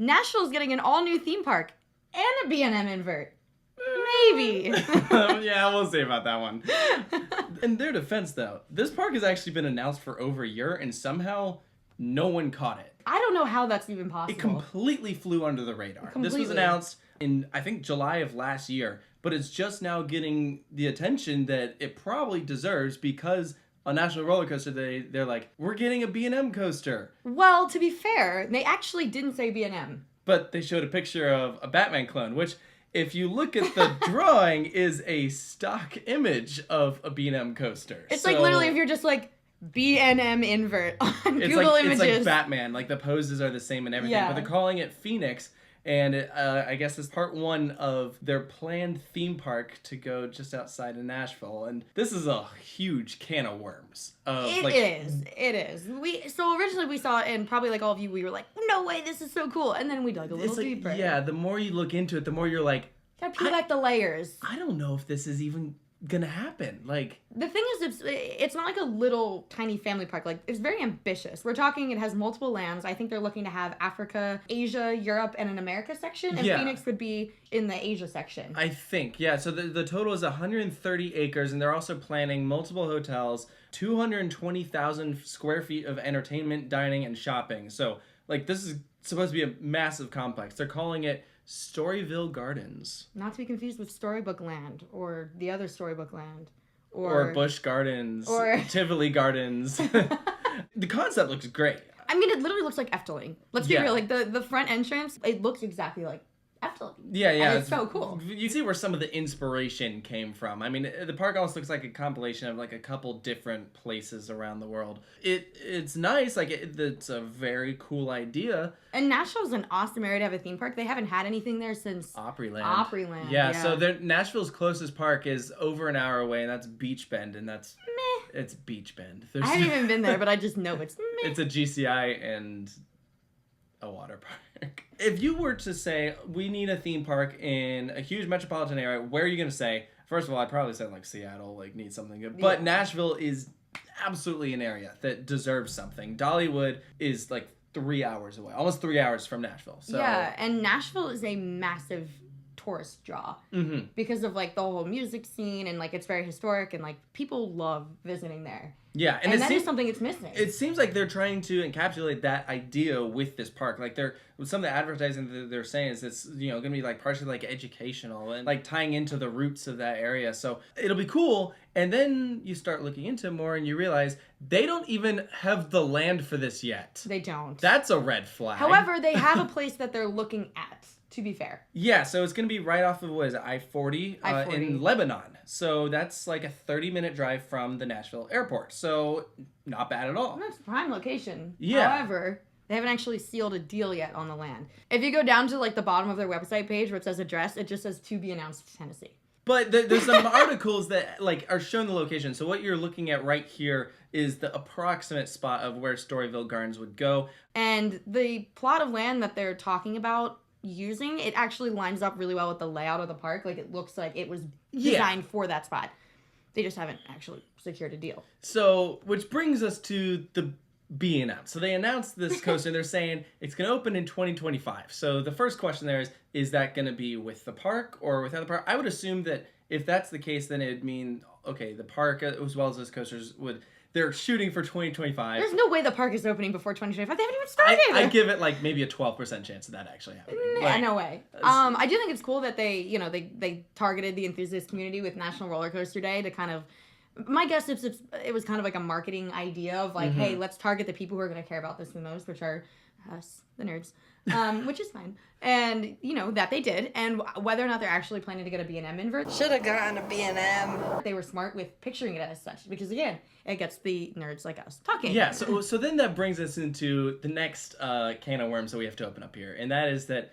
Nashville's getting an all-new theme park and a B&M Invert. Maybe. Yeah, we'll see about that one. In their defense, though, this park has actually been announced for over a year, and somehow no one caught it. I don't know how that's even possible. It completely flew under the radar. This was announced in, I think, July of last year, but it's just now getting the attention that it probably deserves because on National Roller Coaster, they're like, we're getting a B&M coaster. Well, to be fair, they actually didn't say B&M. But they showed a picture of a Batman clone, which, if you look at the drawing, is a stock image of a B&M coaster. It's like literally if you're just like B&M Invert on Google Images. It's like Batman. Like the poses are the same and everything. Yeah. But they're calling it Phoenix. And I guess it's part one of their planned theme park to go just outside of Nashville. And this is a huge can of worms. It is. So originally we saw it, and probably like all of you, we were like, no way, this is so cool. And then we dug a little deeper. Yeah, the more you look into it, the more you're like, gotta peel back the layers. I don't know if this is even gonna happen. Like, the thing is, it's not like a little tiny family park. Like, it's very ambitious. We're talking, it has multiple lands. I think they're looking to have Africa, Asia, Europe, and an America section, and Phoenix would be in the Asia section. I think, yeah. So the total is 130 acres, and they're also planning multiple hotels, 220,000 square feet of entertainment, dining, and shopping. So, like, this is supposed to be a massive complex. They're calling it Storyville Gardens. Not to be confused with Storybook Land, or the other Storybook Land. Or Busch Gardens. Or Tivoli Gardens. The concept looks great. I mean, it literally looks like Efteling. Let's be real. Like, the front entrance, it looks exactly like Efteling. Yeah. And it's so cool. You see where some of the inspiration came from. I mean, the park almost looks like a compilation of like a couple different places around the world. It's nice. Like, it's a very cool idea. And Nashville's an awesome area to have a theme park. They haven't had anything there since Opryland. Yeah. So Nashville's closest park is over an hour away, and that's Beach Bend, and that's meh. It's Beach Bend. I haven't even been there, but I just know it's meh. It's a GCI and a water park. If you were to say, we need a theme park in a huge metropolitan area, where are you going to say? First of all, I'd probably say like Seattle, like needs something good. But Nashville is absolutely an area that deserves something. Dollywood is like 3 hours away, almost 3 hours from Nashville. So. Yeah, and Nashville is a massive tourist draw because of like the whole music scene, and like it's very historic, and like people love visiting there. Yeah, and that is something it's missing. It seems like they're trying to encapsulate that idea with this park. Like some of the advertising that they're saying is it's going to be like partially like educational and like tying into the roots of that area. So it'll be cool. And then you start looking into it more and you realize they don't even have the land for this yet. They don't. That's a red flag. However, they have a place that they're looking at. To be fair. Yeah, so it's going to be right off of, what is it, I-40? In Lebanon. So that's like a 30-minute drive from the Nashville airport. So not bad at all. That's a prime location. Yeah. However, they haven't actually sealed a deal yet on the land. If you go down to like the bottom of their website page where it says address, it just says to be announced Tennessee. But there's some articles that like are showing the location. So what you're looking at right here is the approximate spot of where Storyville Gardens would go. And the plot of land that they're talking about using, it actually lines up really well with the layout of the park. Like, it looks like it was designed for that spot. They just haven't actually secured a deal. So, which brings us to the B&M. So they announced this coaster and they're saying it's going to open in 2025. So the first question there is that going to be with the park or without the park? I would assume that if that's the case, then it'd mean, okay, the park as well as those coasters they're shooting for 2025. There's no way the park is opening before 2025. They haven't even started. I give it like maybe a 12% chance of that actually happening. Yeah, no way. I do think it's cool that they targeted the enthusiast community with National Roller Coaster Day to kind of. My guess is it was kind of like a marketing idea of like, hey, let's target the people who are going to care about this the most, which are us, the nerds, which is fine. And, that they did. And whether or not they're actually planning to get a B&M invert. Should have gotten a B&M. They were smart with picturing it as such. Because, again, it gets the nerds like us talking. Yeah, so then that brings us into the next can of worms that we have to open up here. And that is that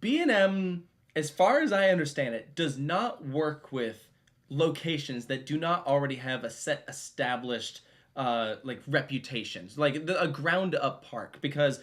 B&M, as far as I understand it, does not work with locations that do not already have a set established reputations, like a ground up park, because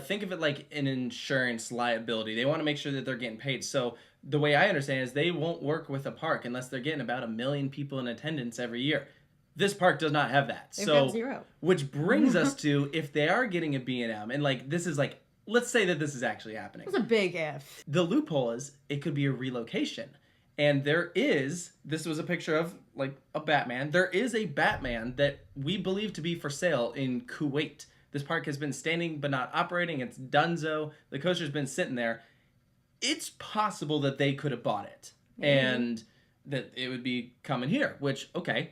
think of it like an insurance liability. They want to make sure that they're getting paid. So the way I understand is they won't work with a park unless they're getting about 1 million people in attendance every year. This park does not have that. They've got zero. Which brings us to, if they are getting a B&M, and like this is like let's say that this is actually happening. It's a big if. The loophole is it could be a relocation. And this was a picture of like a Batman. There is a Batman that we believe to be for sale in Kuwait. This park has been standing but not operating. It's donezo. The coaster's been sitting there. It's possible that they could have bought it. And that it would be coming here, which, okay,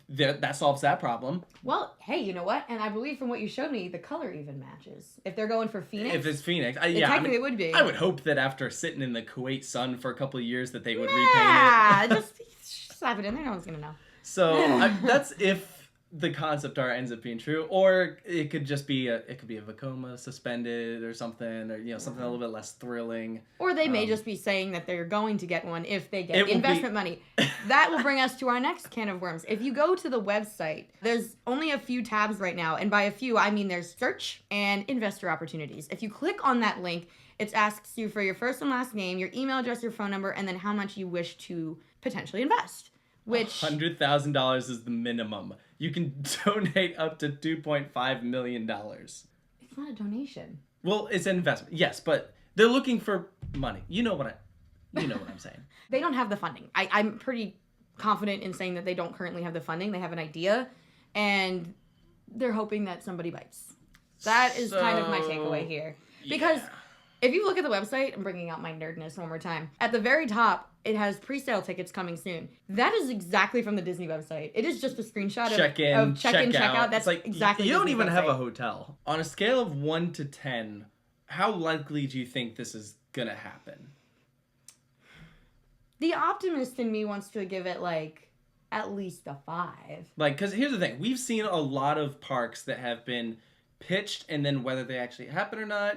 that solves that problem. Well, hey, you know what? And I believe from what you showed me, the color even matches. If they're going for Phoenix. If it's Phoenix. It would be. I would hope that after sitting in the Kuwait sun for a couple of years that they would repaint it. just slap it in there. No one's going to know. So that's if the concept art ends up being true, or it could just be a Vekoma suspended or something, or something a little bit less thrilling. Or they may just be saying that they're going to get one if they get investment money. That will bring us to our next can of worms. If you go to the website, there's only a few tabs right now, and by a few I mean there's search and investor opportunities. If you click on that link, it asks you for your first and last name, your email address, your phone number, and then how much you wish to potentially invest. Which $100,000 is the minimum. You can donate up to $2.5 million. It's not a donation. Well, it's an investment, yes, but they're looking for money. You know what I'm saying. They don't have the funding. I'm pretty confident in saying that they don't currently have the funding. They have an idea, and they're hoping that somebody bites. That is kind of my takeaway here. Because if you look at the website, I'm bringing out my nerdness one more time. At the very top, it has pre-sale tickets coming soon. That is exactly from the Disney website. It is just a screenshot of check-in, check-out. That's like exactly you don't Disney even website. have a hotel. On a scale of 1 to 10, how likely do you think this is gonna happen? The optimist in me wants to give it like at least a 5. Like, because here's the thing. We've seen a lot of parks that have been pitched, and then whether they actually happen or not,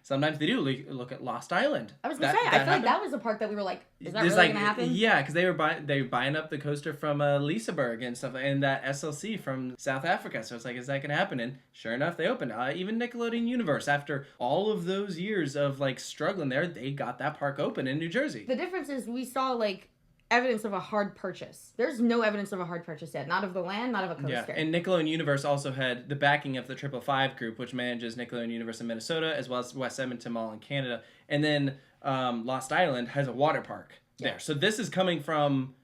sometimes they do. Look at Lost Island. I was going to say, I feel like that was a park that we were like, is that really going to happen? Yeah, because they were buying up the coaster from Liseberg and stuff, and that SLC from South Africa. So it's like, is that going to happen? And sure enough, they opened. Even Nickelodeon Universe, after all of those years of like struggling there, they got that park open in New Jersey. The difference is we saw like evidence of a hard purchase. There's no evidence of a hard purchase yet. Not of the land, not of a coaster. Yeah, and Nickelodeon Universe also had the backing of the 555 group, which manages Nickelodeon Universe in Minnesota, as well as West Edmonton Mall in Canada. And then Lost Island has a water park there. So this is coming from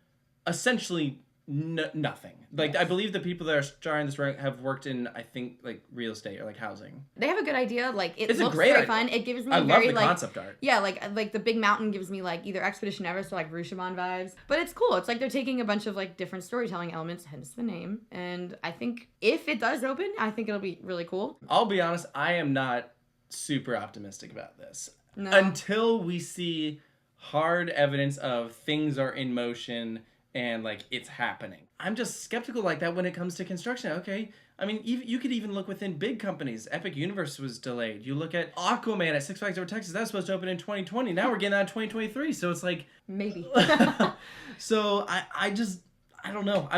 essentially nothing. Like, yes. I believe the people that are starting this have worked in, I think, like real estate or like housing. They have a good idea. Like, it's looks very fun. It gives me I very love the like concept art. Yeah, like the big mountain gives me like either Expedition Everest or like Rashomon vibes. But it's cool. It's like they're taking a bunch of like different storytelling elements, hence the name. And I think if it does open, I think it'll be really cool. I'll be honest, I am not super optimistic about this. No. Until we see hard evidence of things are in motion and like it's happening. I'm just skeptical like that when it comes to construction. Okay, I mean, you could even look within big companies. Epic Universe was delayed. You look at Aquaman at Six Flags Over Texas. That was supposed to open in 2020. Now we're getting out of 2023. So it's like maybe. So I don't know.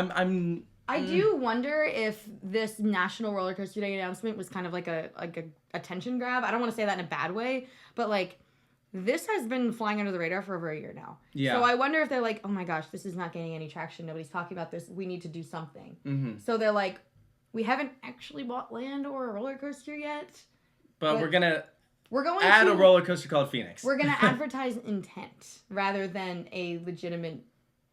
I do wonder if this National Roller Coaster Day announcement was kind of like a attention grab. I don't want to say that in a bad way, but like, this has been flying under the radar for over a year now. Yeah. So I wonder if they're like, oh my gosh, this is not getting any traction. Nobody's talking about this. We need to do something. Mm-hmm. So they're like, we haven't actually bought land or a roller coaster yet. But we're going to add a roller coaster called Phoenix. We're going to advertise intent rather than a legitimate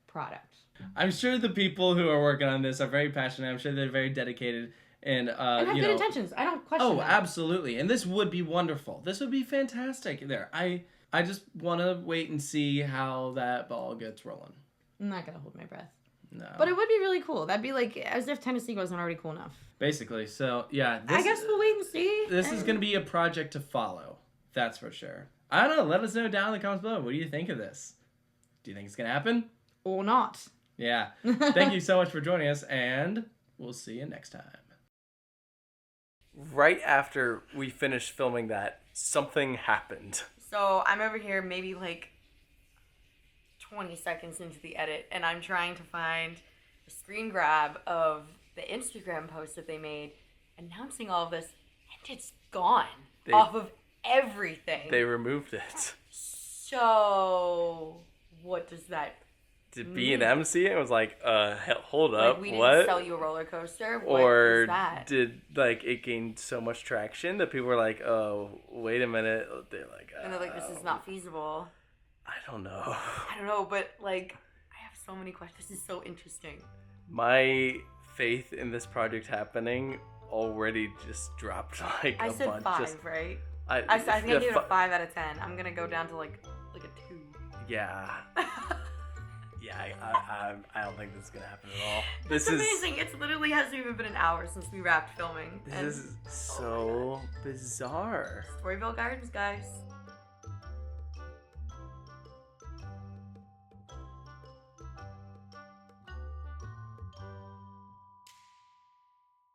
product. I'm sure the people who are working on this are very passionate. I'm sure they're very dedicated. And have good intentions. I don't question that. Absolutely. And this would be wonderful. This would be fantastic there. I just want to wait and see how that ball gets rolling. I'm not going to hold my breath. No. But it would be really cool. That'd be like as if Tennessee wasn't already cool enough. Basically. So, yeah. I guess we'll wait and see. This is going to be a project to follow. That's for sure. I don't know. Let us know down in the comments below. What do you think of this? Do you think it's going to happen? Or not. Yeah. Thank you so much for joining us, and we'll see you next time. Right after we finished filming that, something happened. So I'm over here maybe like 20 seconds into the edit, and I'm trying to find a screen grab of the Instagram post that they made announcing all of this, and it's gone off of everything. They removed it. So what does that Did B&M see it? It was like, hell hold up, like, we what? didn't sell you a roller coaster. What Or is that? did like it gain so much traction that people were like, oh, wait a minute. They're like, and they're like, this is not feasible. I don't know. I don't know, but like, I have so many questions. This is so interesting. My faith in this project happening already just dropped like I a said bunch. 5, right? I think I gave it a 5 out of 10. I'm gonna go down to like a 2. Yeah. Yeah, I don't think this is gonna happen at all. This is amazing. It literally hasn't even been an hour since we wrapped filming. This is so bizarre. Storyville Gardens, guys.